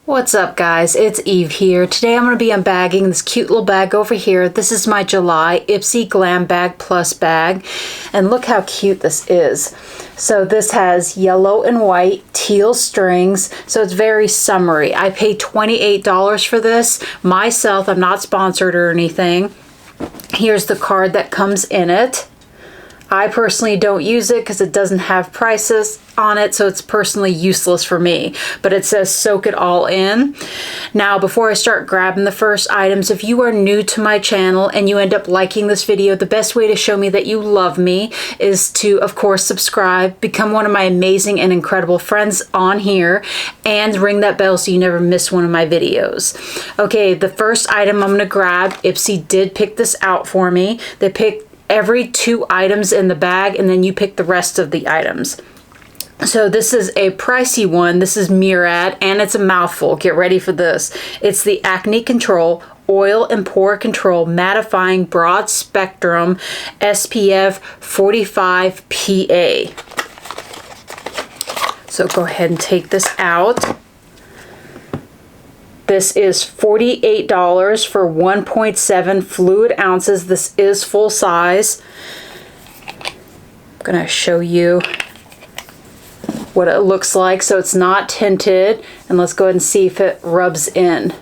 What's up guys, it's Eve here. Today I'm going to be unbagging this cute little bag over here. This is my July Ipsy Glam Bag Plus bag, and look how cute this is. So this has yellow and white teal strings, so it's very summery. I paid $28 for this myself. I'm not sponsored or anything. Here's the card that comes in it. I personally don't use it because it doesn't have prices on it, so it's personally useless for me. But it says soak it all in. Now, before I start grabbing the first items, if you are new to my channel and you end up liking this video, the best way to show me that you love me is to, of course, subscribe, become one of my amazing and incredible friends on here, and ring that bell so you never miss one of my videos. Okay, the first item I'm going to grab, Ipsy did pick this out for me. They picked every 2 items in the bag, and then you pick the rest of the items. So this is a pricey one. This is Murad, and it's a mouthful. Get ready for this. It's the Acne Control Oil and Pore Control Mattifying Broad Spectrum SPF 45 PA. So go ahead and take this out. This is $48 for 1.7 fluid ounces. This is full size. I'm gonna show you what it looks like. So it's not tinted, and let's go ahead and see if it rubs in.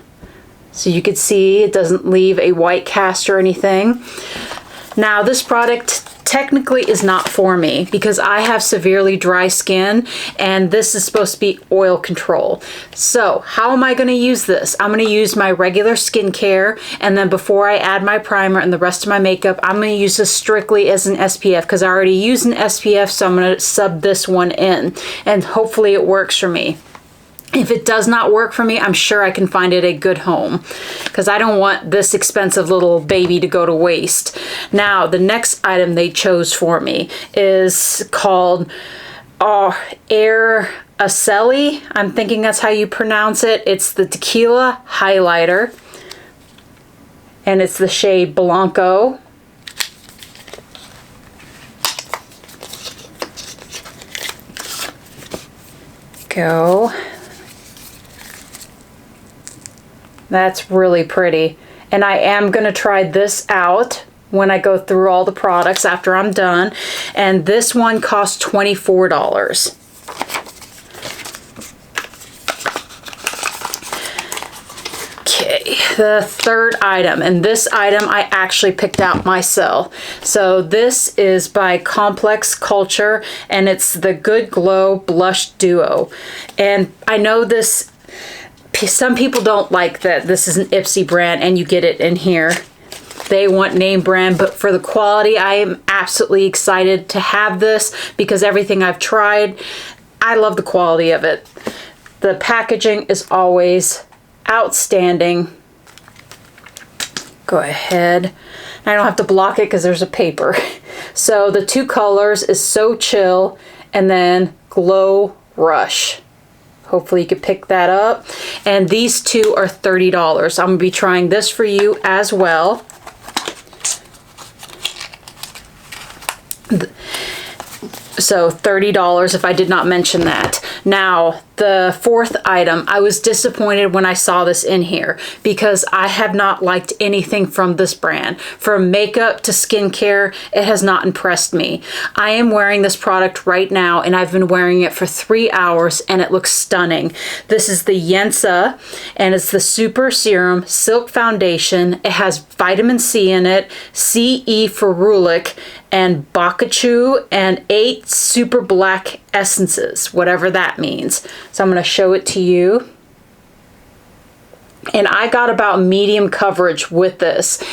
So you can see it doesn't leave a white cast or anything. Now this product technically is not for me because I have severely dry skin, and this is supposed to be oil control. So how am I going to use this? I'm going to use my regular skincare, and then before I add my primer and the rest of my makeup, I'm going to use this strictly as an SPF because I already use an SPF, so I'm going to sub this one in, and hopefully it works for me. If it does not work for me, I'm sure I can find it a good home because I don't want this expensive little baby to go to waste. Now, the next item they chose for me is called Air Aceli. I'm thinking that's how you pronounce it. It's the Tequila Highlighter, and it's the shade Blanco. Go. That's really pretty, and I am going to try this out when I go through all the products after I'm done, and this one costs $24. Okay, the third item, and this item I actually picked out myself. So this is by Complex Culture, and it's the Good Glow Blush Duo, and I know this. Some people don't like that this is an Ipsy brand and you get it in here. They want name brand, but for the quality, I am absolutely excited to have this because everything I've tried, I love the quality of it. The packaging is always outstanding. Go ahead. I don't have to block it because there's a paper. So the 2 colors is So Chill and then Glow Rush. Hopefully you could pick that up. And these 2 are $30. I'm going to be trying this for you as well. So $30 if I did not mention that. Now, the fourth item, I was disappointed when I saw this in here because I have not liked anything from this brand. From makeup to skincare, it has not impressed me. I am wearing this product right now, and I've been wearing it for 3 hours, and it looks stunning. This is the Yensa, and it's the Super Serum Silk Foundation. It has vitamin C in it, CE ferulic, and Bakachu, and 8 super black essences, whatever that means. So I'm going to show it to you. And I got about medium coverage with this.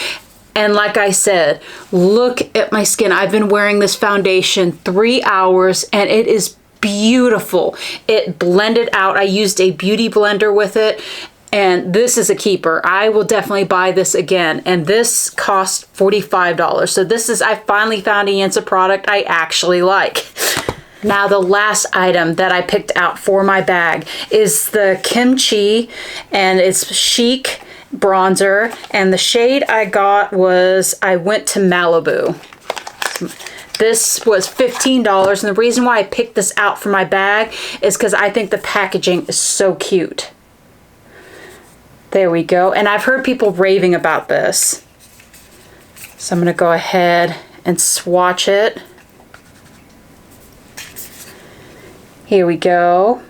And like I said, look at my skin. I've been wearing this foundation 3 hours, and it is beautiful. It blended out. I used a beauty blender with it. And this is a keeper. I will definitely buy this again. And this costs $45. So this is, I finally found a Yensa product I actually like. Now the last item that I picked out for my bag is the Kimchi, and it's Chic bronzer. And the shade I got was, I went to Malibu. This was $15. And the reason why I picked this out for my bag is because I think the packaging is so cute. There we go. And I've heard people raving about this. So I'm going to go ahead and swatch it. Here we go.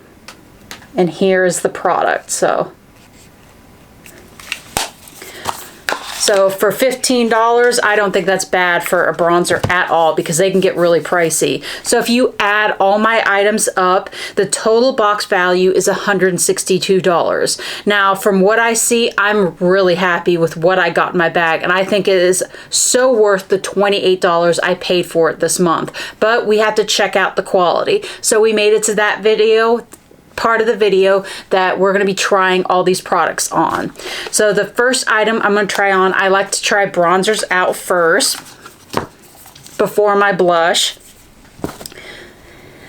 And here's the product. So for $15, I don't think that's bad for a bronzer at all, because they can get really pricey. So if you add all my items up, the total box value is $162. Now, from what I see, I'm really happy with what I got in my bag, and I think it is so worth the $28 I paid for it this month. But we have to check out the quality. So we made it to that part of the video that we're going to be trying all these products on. So the first item I'm going to try on, I like to try bronzers out first before my blush.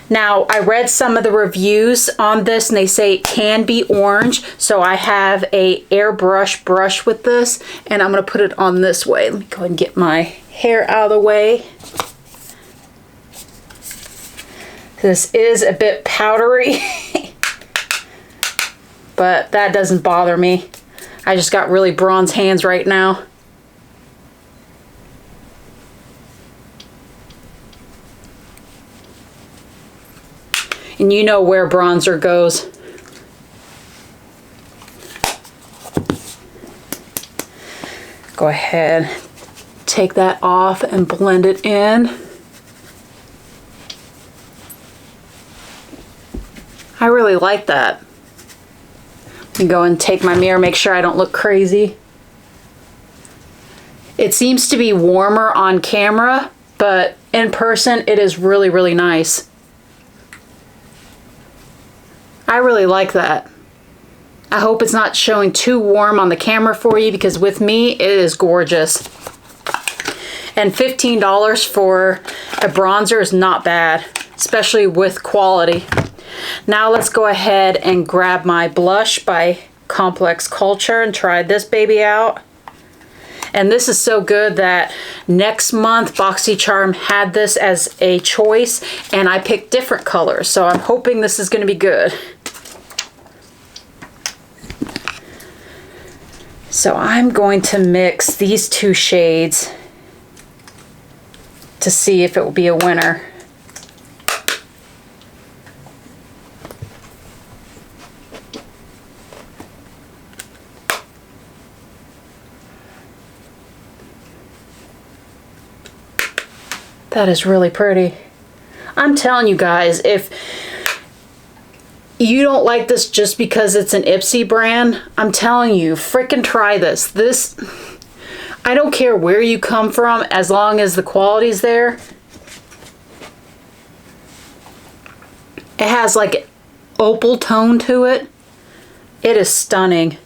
Now, I read some of the reviews on this and they say it can be orange, so I have a airbrush brush with this, and I'm going to put it on this way. Let me go ahead and get my hair out of the way. This is a bit powdery. But that doesn't bother me. I just got really bronze hands right now. And you know where bronzer goes. Go ahead, take that off and blend it in. I really like that. And go and take my mirror, make sure I don't look crazy. It seems to be warmer on camera, but in person it is really, really nice. I really like that. I hope it's not showing too warm on the camera for you, because with me it is gorgeous. And $15 for a bronzer is not bad, especially with quality. Now let's go ahead and grab my blush by Complex Culture and try this baby out. And this is so good that next month BoxyCharm had this as a choice, and I picked different colors, so I'm hoping this is going to be good. So I'm going to mix these two shades to see if it will be a winner. That is really pretty. I'm telling you guys, if you don't like this just because it's an Ipsy brand, I'm telling you, frickin' try this. I don't care where you come from, as long as the quality's there. It has like an opal tone to it. It is stunning.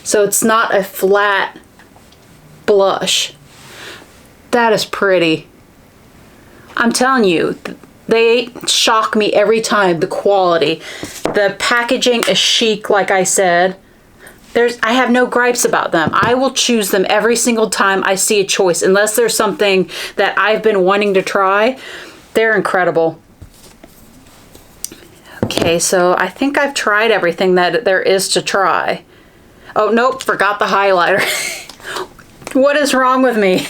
So it's not a flat blush. That is pretty. I'm telling you, they shock me every time, the quality. The packaging is chic, like I said. I have no gripes about them. I will choose them every single time I see a choice, unless there's something that I've been wanting to try. They're incredible. Okay, so I think I've tried everything that there is to try. Oh, nope, forgot the highlighter. What is wrong with me?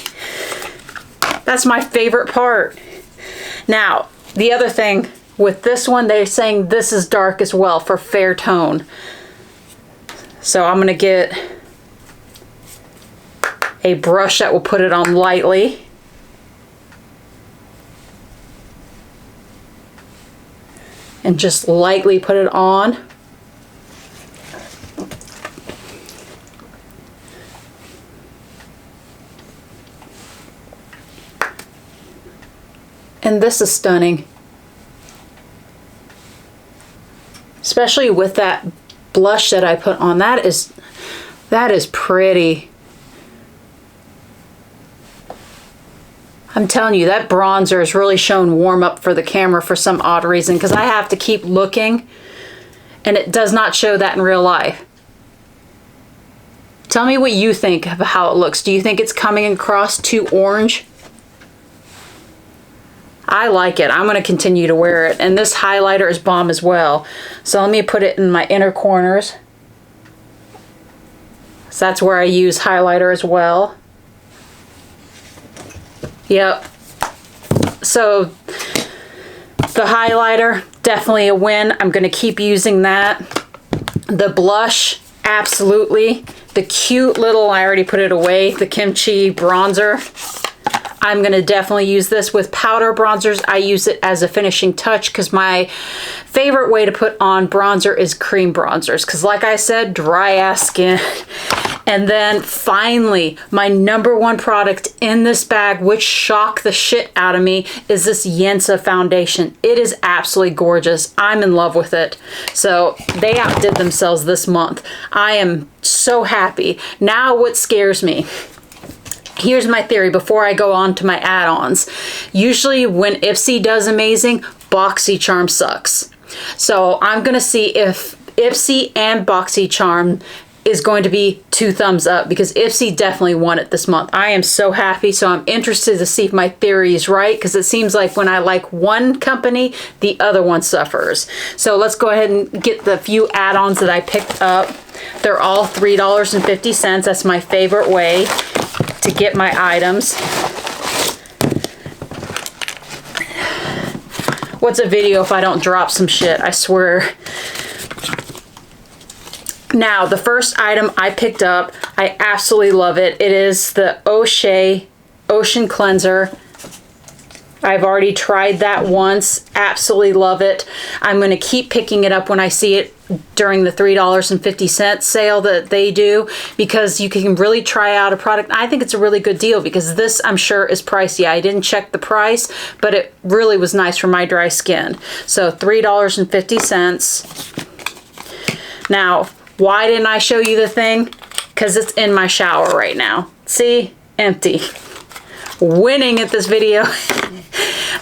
That's my favorite part. Now, the other thing with this one, they're saying this is dark as well for fair tone. So I'm going to get a brush that will put it on lightly. And just lightly put it on. And this is stunning. Especially with that blush that I put on. That is pretty. I'm telling you, that bronzer is really shown warm up for the camera for some odd reason, because I have to keep looking and it does not show that in real life. Tell me what you think of how it looks. Do you think it's coming across too orange? I like it. I'm going to continue to wear it. And this highlighter is bomb as well. So let me put it in my inner corners. So that's where I use highlighter as well. Yep. So the highlighter, definitely a win. I'm going to keep using that. The blush, absolutely. The cute little, I already put it away, the kimchi bronzer. I'm going to definitely use this with powder bronzers. I use it as a finishing touch because my favorite way to put on bronzer is cream bronzers. Because like I said, dry ass skin. And then finally, my #1 product in this bag, which shocked the shit out of me, is this Yensa Foundation. It is absolutely gorgeous. I'm in love with it. So they outdid themselves this month. I am so happy. Now what scares me? Here's my theory before I go on to my add-ons. Usually when Ipsy does amazing, BoxyCharm sucks. So I'm going to see if Ipsy and BoxyCharm is going to be 2 thumbs up because Ipsy definitely won it this month. I am so happy, so I'm interested to see if my theory is right because it seems like when I like one company, the other one suffers. So let's go ahead and get the few add-ons that I picked up. They're all $3.50. That's my favorite way to get my items. What's a video if I don't drop some shit? I swear. Now, the first item I picked up, I absolutely love it. It is the O'Shea Ocean Cleanser. I've already tried that once. Absolutely love it. I'm going to keep picking it up when I see it during the $3.50 sale that they do because you can really try out a product. I think it's a really good deal because this, I'm sure, is pricey. I didn't check the price, but it really was nice for my dry skin. So $3.50. Now, why didn't I show you the thing? Because it's in my shower right now. See? Empty. Winning at this video.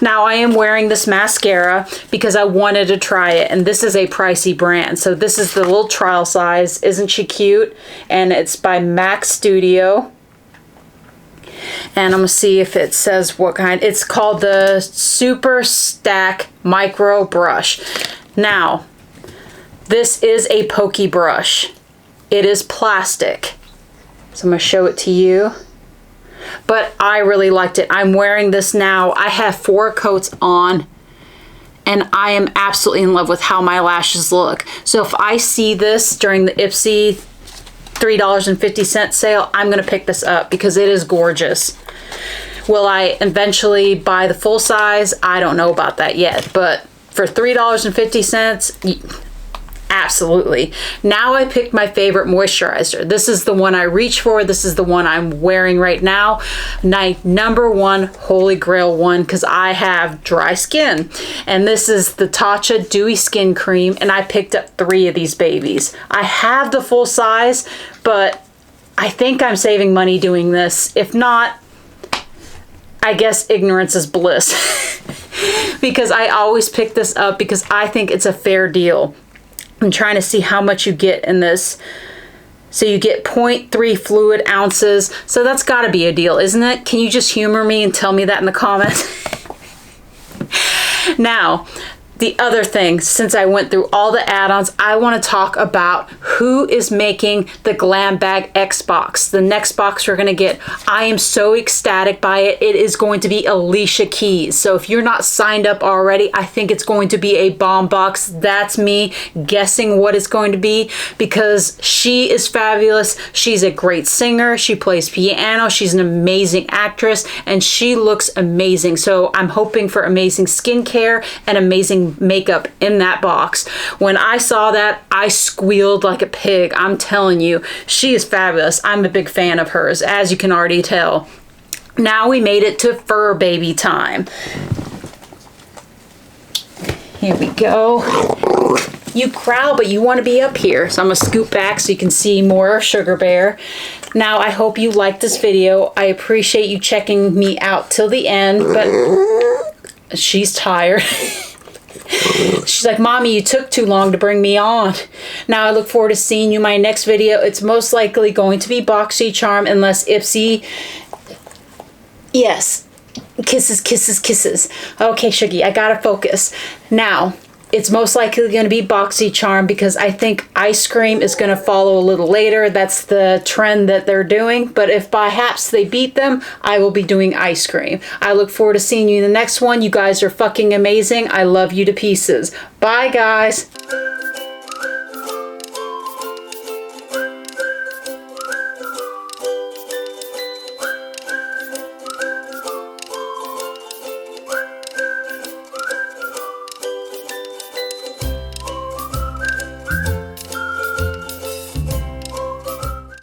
Now I am wearing this mascara because I wanted to try it, and this is a pricey brand. So this is the little trial size. Isn't she cute? And it's by MAC Studio. And I'm gonna see if it says what kind. It's called the Super Stack Micro Brush. Now, this is a pokey brush. It is plastic. So I'm gonna show it to you. But I really liked it. I'm wearing this now. I have 4 coats on and I am absolutely in love with how my lashes look. So if I see this during the Ipsy $3.50 sale, I'm going to pick this up because it is gorgeous. Will I eventually buy the full size? I don't know about that yet, but for $3.50, absolutely. Now I picked my favorite moisturizer. This is the one I reach for. This is the one I'm wearing right now. My #1 holy grail one because I have dry skin. And this is the Tatcha Dewy Skin Cream, and I picked up 3 of these babies. I have the full size, but I think I'm saving money doing this. If not, I guess ignorance is bliss. Because I always pick this up because I think it's a fair deal. I'm trying to see how much you get in this. So you get 0.3 fluid ounces. So that's got to be a deal, isn't it? Can you just humor me and tell me that in the comments? Now, the other thing, since I went through all the add-ons, I want to talk about who is making the Glam Bag X box. The next box we're going to get. I am so ecstatic by it. It is going to be Alicia Keys. So if you're not signed up already, I think it's going to be a bomb box. That's me guessing what it's going to be because she is fabulous. She's a great singer. She plays piano. She's an amazing actress and she looks amazing. So I'm hoping for amazing skincare and amazing makeup in that box. When I saw that, I squealed like a pig. I'm telling you, she is fabulous. I'm a big fan of hers, as you can already tell. Now we made it to fur baby time. Here we go. You growl, but you want to be up here. So I'm going to scoot back so you can see more Sugar Bear. Now, I hope you liked this video. I appreciate you checking me out till the end, but she's tired. She's like, Mommy, you took too long to bring me on. Now I look forward to seeing you in my next video. It's most likely going to be BoxyCharm unless Ipsy, yes, Kisses, kisses, kisses. Okay, Shuggy, I gotta focus. Now, it's most likely going to be BoxyCharm because I think ice cream is going to follow a little later. That's the trend that they're doing. But if by haps they beat them, I will be doing ice cream. I look forward to seeing you in the next one. You guys are fucking amazing. I love you to pieces. Bye, guys.